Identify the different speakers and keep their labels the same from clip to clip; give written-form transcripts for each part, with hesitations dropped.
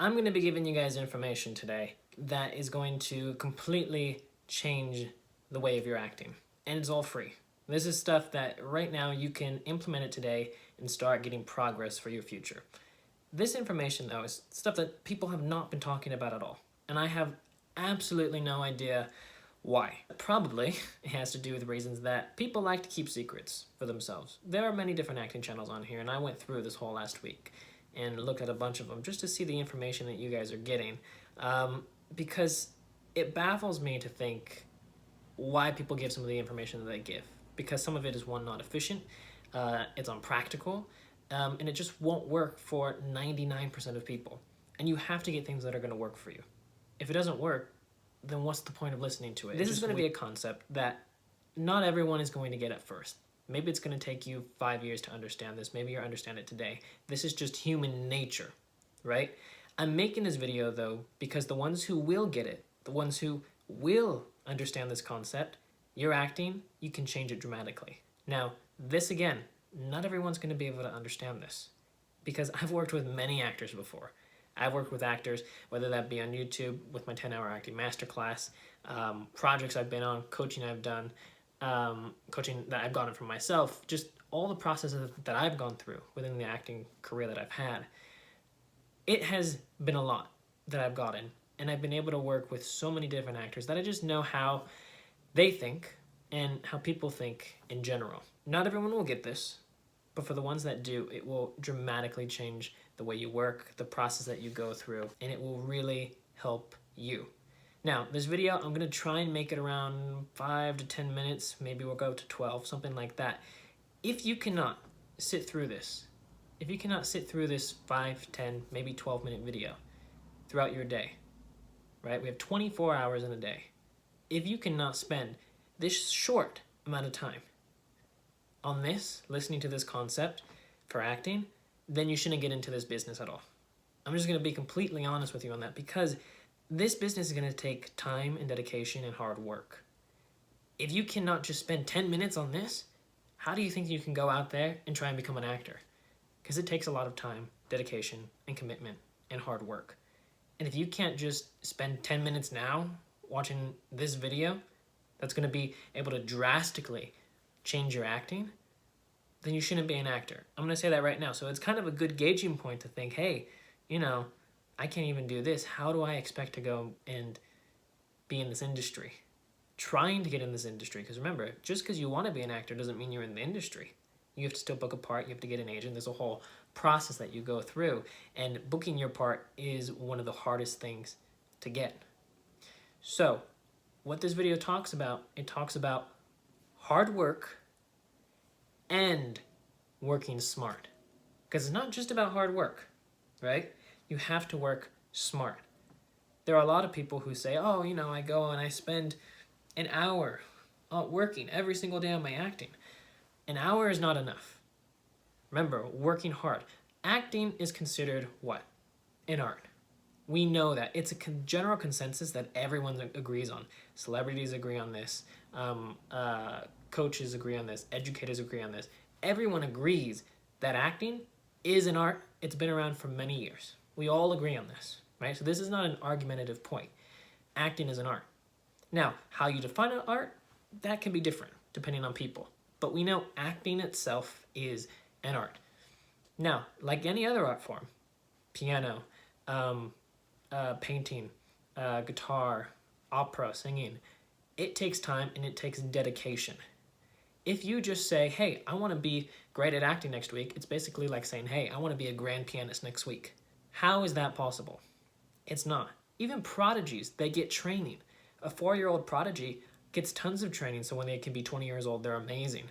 Speaker 1: I'm going to be giving you guys information today that is going to completely change the way of your acting. And it's all free. This is stuff that right now you can implement it today and start getting progress for your future. This information, though, is stuff that people have not been talking about at all. And I have absolutely no idea why. Probably it has to do with reasons that people like to keep secrets for themselves. There are many different acting channels on here, and I went through this whole last week and looked at a bunch of them just to see the information that you guys are getting, because it baffles me to think why people give some of the information that they give, because some of it is, one, not efficient, it's unpractical, and it just won't work for 99% of people. And you have to get things that are going to work for you. If it doesn't work, then what's the point of listening to it? This is going to be a concept that not everyone is going to get at first. Maybe it's going to take you 5 years to understand this. Maybe you understand it today. This is just human nature, right? I'm making this video, though, because the ones who will get it, the ones who will understand this concept, your acting, you can change it dramatically. Now, this again, not everyone's going to be able to understand this, because I've worked with many actors before. I've worked with actors, whether that be on YouTube with my 10-hour acting masterclass, projects I've been on, coaching I've done, coaching that I've gotten from myself, just all the processes that I've gone through within the acting career that I've had. It has been a lot that I've gotten, and I've been able to work with so many different actors that I just know how they think and how people think in general. Not everyone will get this, but for the ones that do, it will dramatically change the way you work, the process that you go through, and it will really help you. Now, this video, I'm going to try and make it around 5 to 10 minutes. Maybe we'll go to 12, something like that. If you cannot sit through this, if you cannot sit through this 5, 10, maybe 12-minute video throughout your day, right? We have 24 hours in a day. If you cannot spend this short amount of time on this, listening to this concept for acting, then you shouldn't get into this business at all. I'm just going to be completely honest with you on that, because this business is going to take time and dedication and hard work. If you cannot just spend 10 minutes on this, how do you think you can go out there and try and become an actor? Because it takes a lot of time, dedication, and commitment, and hard work. And if you can't just spend 10 minutes now watching this video that's going to be able to drastically change your acting, then you shouldn't be an actor. I'm going to say that right now. So it's kind of a good gauging point to think, hey, you know, I can't even do this. How do I expect to go and be in this industry? Trying to get in this industry. Because remember, just because you want to be an actor doesn't mean you're in the industry. You have to still book a part. You have to get an agent. There's a whole process that you go through. And booking your part is one of the hardest things to get. So what this video talks about, it talks about hard work and working smart. Because it's not just about hard work, right? You have to work smart. There are a lot of people who say, oh, you know, I go and I spend an hour working every single day on my acting. An hour is not enough. Remember, working hard. Acting is considered what? An art. We know that. It's a general consensus that everyone agrees on. Celebrities agree on this. Coaches agree on this. Educators agree on this. Everyone agrees that acting is an art. It's been around for many years. We all agree on this, right? So this is not an argumentative point. Acting is an art. Now, how you define an art, that can be different depending on people. But we know acting itself is an art. Now, like any other art form, piano, painting, guitar, opera, singing, it takes time and it takes dedication. If you just say, hey, I want to be great at acting next week, it's basically like saying, hey, I want to be a grand pianist next week. How is that possible? It's not. Even prodigies, they get training. A 4-year-old prodigy gets tons of training, so when they can be 20 years old, they're amazing.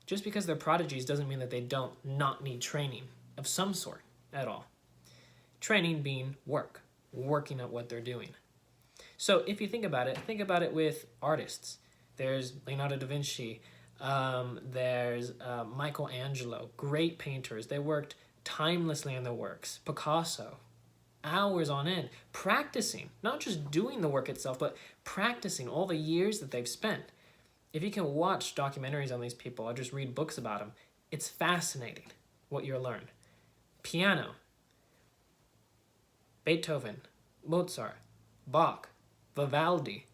Speaker 1: Just because they're prodigies doesn't mean that they don't not need training of some sort at all. Training being work, working at what they're doing. So if you think about it with artists. There's Leonardo da Vinci, there's Michelangelo, great painters. They worked timelessly on their works. Picasso, hours on end, practicing, not just doing the work itself, but practicing all the years that they've spent. If you can watch documentaries on these people or just read books about them, it's fascinating what you'll learn. Piano. Beethoven, Mozart, Bach, Vivaldi,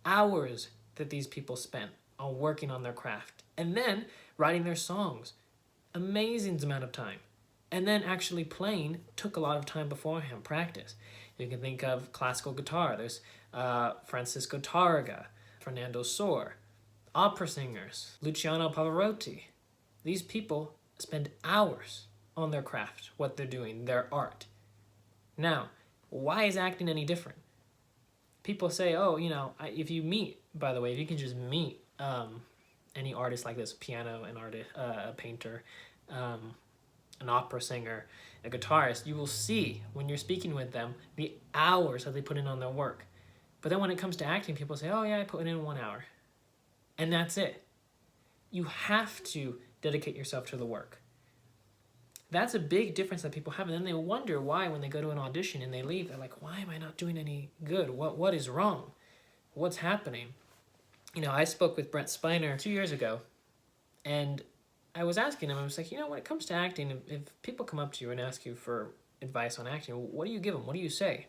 Speaker 1: hours that these people spent on working on their craft and then writing their songs. Amazing amount of time. And then actually playing took a lot of time beforehand, practice. You can think of classical guitar. There's Francisco Targa, Fernando Sor, opera singers, Luciano Pavarotti. These people spend hours on their craft, what they're doing, their art. Now, why is acting any different? People say, oh, if you meet, by the way, if you can just meet any artist like this, piano, an artist, a painter, an opera singer, a guitarist, you will see when you're speaking with them the hours that they put in on their work. But then when it comes to acting, people say, oh yeah, I put in 1 hour. And that's it. You have to dedicate yourself to the work. That's a big difference that people have. And then they wonder why when they go to an audition and they leave, they're like, why am I not doing any good? What is wrong? What's happening? I spoke with Brent Spiner 2 years ago, and I was asking him, I was like, when it comes to acting, if people come up to you and ask you for advice on acting, what do you give them? What do you say?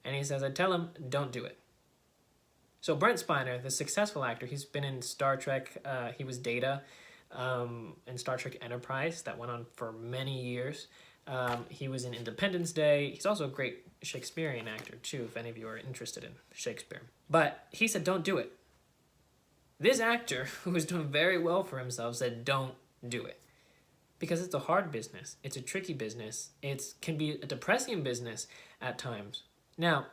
Speaker 1: And he says, I tell them, don't do it. So Brent Spiner, the successful actor, he's been in Star Trek. He was Data in Star Trek Enterprise. That went on for many years. He was in Independence Day. He's also a great Shakespearean actor, too, if any of you are interested in Shakespeare. But he said, don't do it. This actor, who was doing very well for himself, said, don't do it. Because it's a hard business. It's a tricky business. It can be a depressing business at times. Now,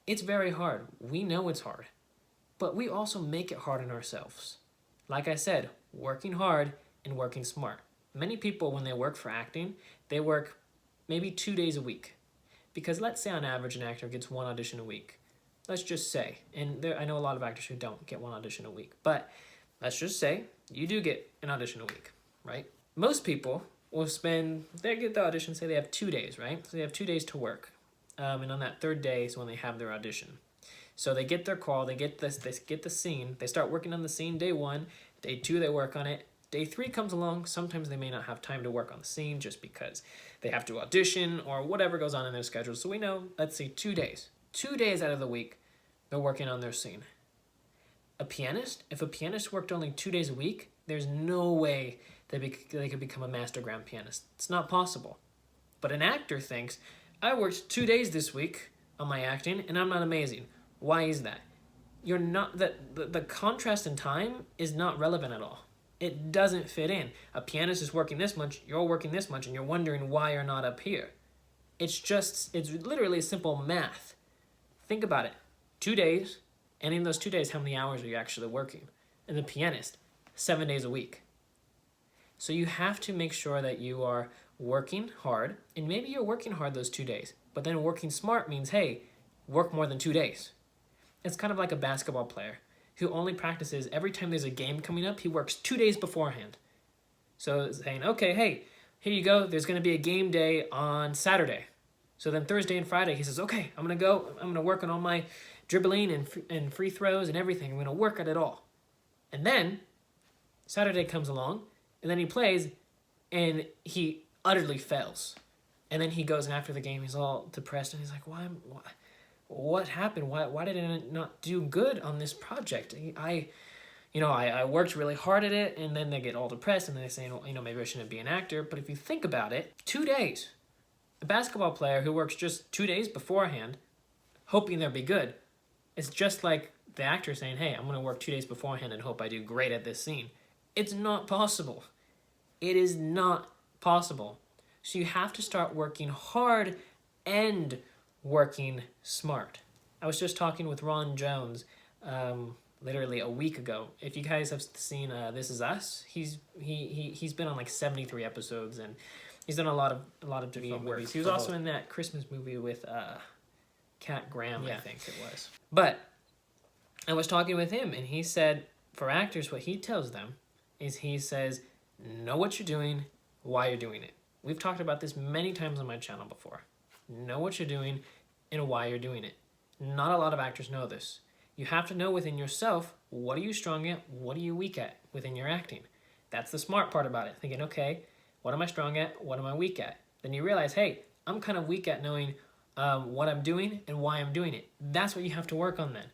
Speaker 1: it's very hard. We know it's hard. But we also make it hard on ourselves. Like I said, working hard and working smart. Many people, when they work for acting, they work maybe 2 days a week. Because let's say on average an actor gets 1 audition a week. Let's just say, and I know a lot of actors who don't get 1 audition a week, but let's just say you do get an audition a week, right? Most people will they get the audition, say they have 2 days, right? So they have 2 days to work. And on that 3rd day is when they have their audition. So they get their call, they get the scene, they start working on the scene day 1, day 2 they work on it, day 3 comes along, sometimes they may not have time to work on the scene just because they have to audition or whatever goes on in their schedule. So we know, let's say 2 days. 2 days out of the week, they're working on their scene. A pianist, if a pianist worked only 2 days a week, there's no way they could become a master grand pianist. It's not possible. But an actor thinks, I worked 2 days this week on my acting and I'm not amazing. Why is that? You're not the contrast in time is not relevant at all. It doesn't fit in. A pianist is working this much, you're working this much, and you're wondering why you're not up here. It's literally simple math. Think about it. 2 days, and in those 2 days, how many hours are you actually working? And the pianist, 7 days a week. So you have to make sure that you are working hard, and maybe you're working hard those 2 days, but then working smart means, hey, work more than 2 days. It's kind of like a basketball player who only practices every time there's a game coming up, he works 2 days beforehand. So saying, okay, hey, here you go, there's going to be a game day on Saturday. So then Thursday and Friday, he says, okay, I'm going to work on all my dribbling and free throws and everything. I'm going to work at it all. And then Saturday comes along, and then he plays, and he utterly fails. And then he goes, and after the game, he's all depressed, and he's like, what happened? Why did I not do good on this project? I worked really hard at it, and then they get all depressed, and they say, maybe I shouldn't be an actor. But if you think about it, 2 days. A basketball player who works just 2 days beforehand, hoping they'll be good, it's just like the actor saying, hey, I'm going to work 2 days beforehand and hope I do great at this scene. It's not possible. It is not possible. So you have to start working hard and working smart. I was just talking with Ron Jones literally a week ago. If you guys have seen This Is Us, he's been on like 73 episodes, and he's done a lot of different movies. He was also in that Christmas movie with Cat Graham, I think it was. But I was talking with him, and he said for actors, what he tells them is he says, know what you're doing, why you're doing it. We've talked about this many times on my channel before. Know what you're doing and why you're doing it. Not a lot of actors know this. You have to know within yourself, what are you strong at, what are you weak at within your acting. That's the smart part about it. Thinking, okay, what am I strong at, what am I weak at? Then you realize, hey, I'm kind of weak at knowing what I'm doing and why I'm doing it. That's what you have to work on then.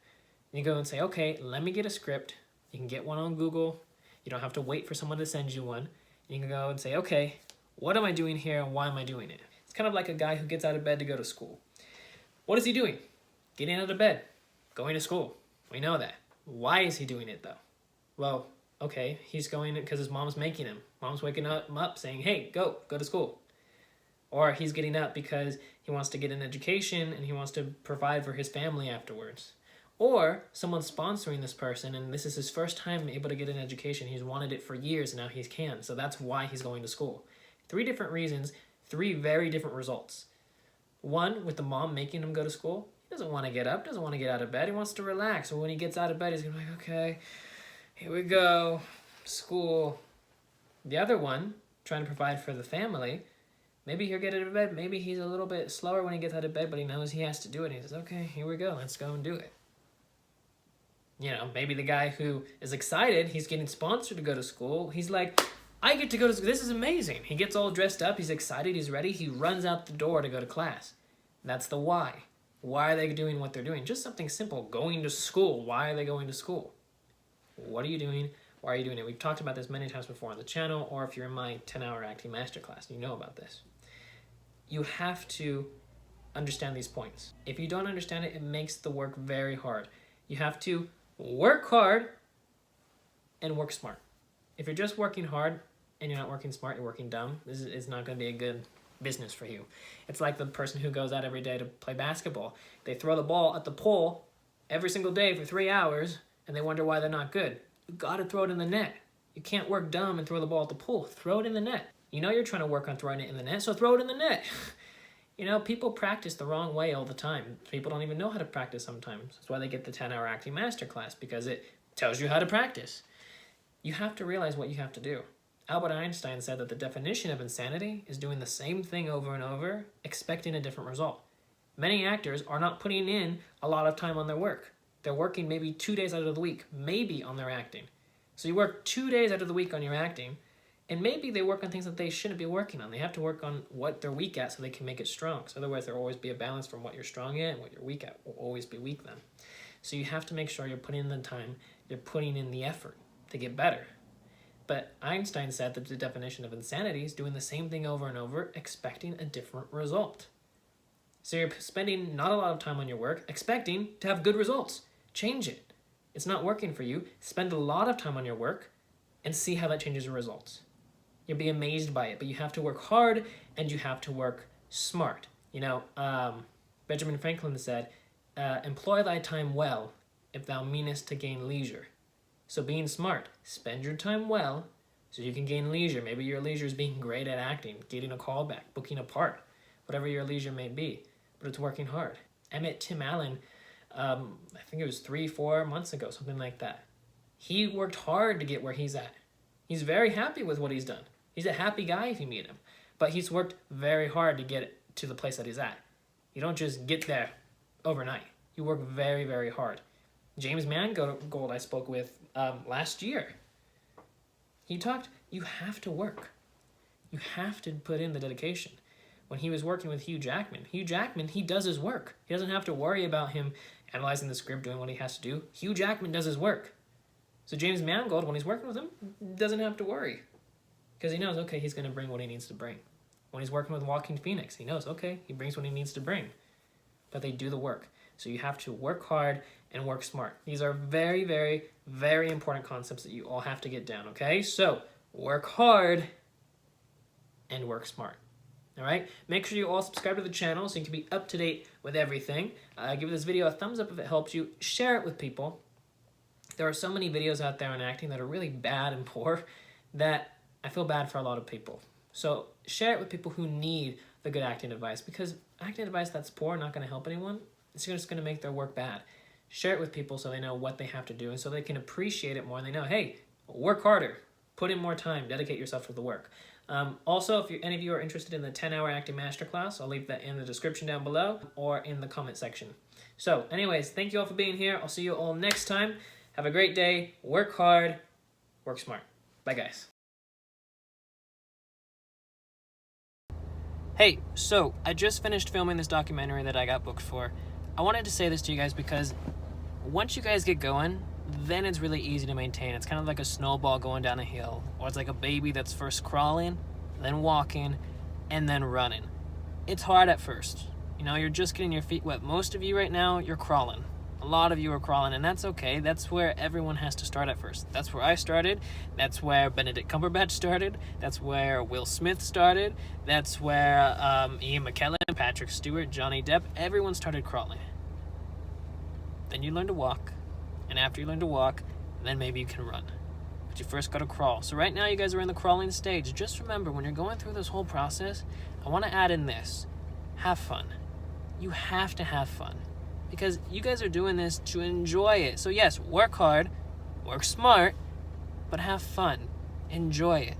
Speaker 1: You go and say, okay, let me get a script. You can get one on Google. You don't have to wait for someone to send you one. You can go and say, okay, what am I doing here and why am I doing it? It's kind of like a guy who gets out of bed to go to school. What is he doing? Getting out of bed, going to school. We know that. Why is he doing it though? Well, okay, he's going because his mom's making him. Mom's waking him up saying, hey, go to school. Or he's getting up because he wants to get an education and he wants to provide for his family afterwards. Or someone's sponsoring this person and this is his first time able to get an education. He's wanted it for years and now he can. So that's why he's going to school. 3 different reasons, 3 very different results. One, with the mom making him go to school. He doesn't want to get up, doesn't want to get out of bed. He wants to relax. So when he gets out of bed, he's going to be like, okay, here we go, school. The other one, trying to provide for the family. Maybe he'll get out of bed. Maybe he's a little bit slower when he gets out of bed, but he knows he has to do it. He says, okay, here we go. Let's go and do it. You know, maybe the guy who is excited, he's getting sponsored to go to school. He's like, I get to go to school. This is amazing. He gets all dressed up. He's excited. He's ready. He runs out the door to go to class. That's the why. Why are they doing what they're doing? Just something simple. Going to school. Why are they going to school? What are you doing? Why are you doing it? We've talked about this many times before on the channel, or if you're in my 10-hour acting masterclass, you know about this. You have to understand these points. If you don't understand it, it makes the work very hard. You have to work hard and work smart. If you're just working hard and you're not working smart, you're working dumb, this is not going to be a good business for you. It's like the person who goes out every day to play basketball. They throw the ball at the pole every single day for 3 hours and they wonder why they're not good. You got to throw it in the net. You can't work dumb and throw the ball at the pool. Throw it in the net. You know you're trying to work on throwing it in the net, so throw it in the net. You know, people practice the wrong way all the time. People don't even know how to practice sometimes. That's why they get the 10-hour acting masterclass, because it tells you how to practice. You have to realize what you have to do. Albert Einstein said that the definition of insanity is doing the same thing over and over, expecting a different result. Many actors are not putting in a lot of time on their work. They're working maybe 2 days out of the week, maybe on their acting. So you work 2 days out of the week on your acting, and maybe they work on things that they shouldn't be working on. They have to work on what they're weak at so they can make it strong. So otherwise there will always be a balance from what you're strong at and what you're weak at will always be weak then. So you have to make sure you're putting in the time, you're putting in the effort to get better. But Einstein said that the definition of insanity is doing the same thing over and over, expecting a different result. So you're spending not a lot of time on your work, expecting to have good results. Change it. It's not working for you. Spend a lot of time on your work and see how that changes your results. You'll be amazed by it, but you have to work hard and you have to work smart. You know, Benjamin Franklin said, employ thy time well if thou meanest to gain leisure. So being smart, spend your time well so you can gain leisure. Maybe your leisure is being great at acting, getting a call back, booking a part, whatever your leisure may be, but it's working hard. I met Tim Allen, I think it was 3-4 months ago, something like that. He worked hard to get where he's at. He's very happy with what he's done. He's a happy guy if you meet him, but he's worked very hard to get to the place that he's at. You don't just get there overnight. You work very, very hard. James Mangold I spoke with last year. He talked, you have to work. You have to put in the dedication. When he was working with Hugh Jackman, he does his work. He doesn't have to worry about him analyzing the script, doing what he has to do. Hugh Jackman does his work. So James Mangold, when he's working with him, doesn't have to worry. Because he knows, okay, he's going to bring what he needs to bring. When he's working with Joaquin Phoenix, he knows, okay, he brings what he needs to bring. But they do the work. So you have to work hard and work smart. These are very, very, very important concepts that you all have to get down, okay? So work hard and work smart. All right? Make sure you all subscribe to the channel so you can be up to date with everything. Give this video a thumbs up if it helps you. Share it with people. There are so many videos out there on acting that are really bad and poor that I feel bad for a lot of people. So share it with people who need the good acting advice, because acting advice that's poor, not going to help anyone. It's just going to make their work bad. Share it with people so they know what they have to do and so they can appreciate it more and they know, hey, work harder, put in more time, dedicate yourself to the work. Also, if any of you are interested in the 10-hour acting masterclass, I'll leave that in the description down below or in the comment section. So anyways, thank you all for being here. I'll see you all next time. Have a great day. Work hard. Work smart. Bye, guys. Hey, so I just finished filming this documentary that I got booked for. I wanted to say this to you guys because once you guys get going, then it's really easy to maintain. It's kind of like a snowball going down a hill, or it's like a baby that's first crawling, then walking, and then running. It's hard at first. You know, you're just getting your feet wet. Most of you right now, you're crawling. A lot of you are crawling, and that's okay. That's where everyone has to start at first. That's where I started. That's where Benedict Cumberbatch started. That's where Will Smith started. That's where Ian McKellen, Patrick Stewart, Johnny Depp, everyone started crawling. Then you learn to walk, and after you learn to walk, then maybe you can run. But you first got to crawl. So right now you guys are in the crawling stage. Just remember, when you're going through this whole process, I want to add in this. Have fun. You have to have fun. Because you guys are doing this to enjoy it. So yes, work hard, work smart, but have fun. Enjoy it.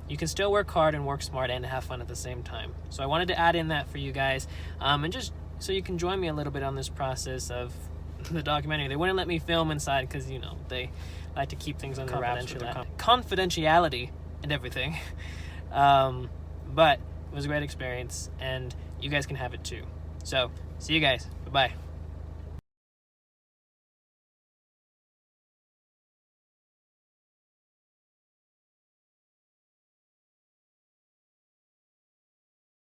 Speaker 1: You can still work hard and work smart and have fun at the same time. So I wanted to add in that for you guys. And just so you can join me a little bit on this process of the documentary. They wouldn't let me film inside because, you know, they like to keep things under wraps with the confidentiality and everything. But it was a great experience, and you guys can have it too. So, see you guys. Bye-bye.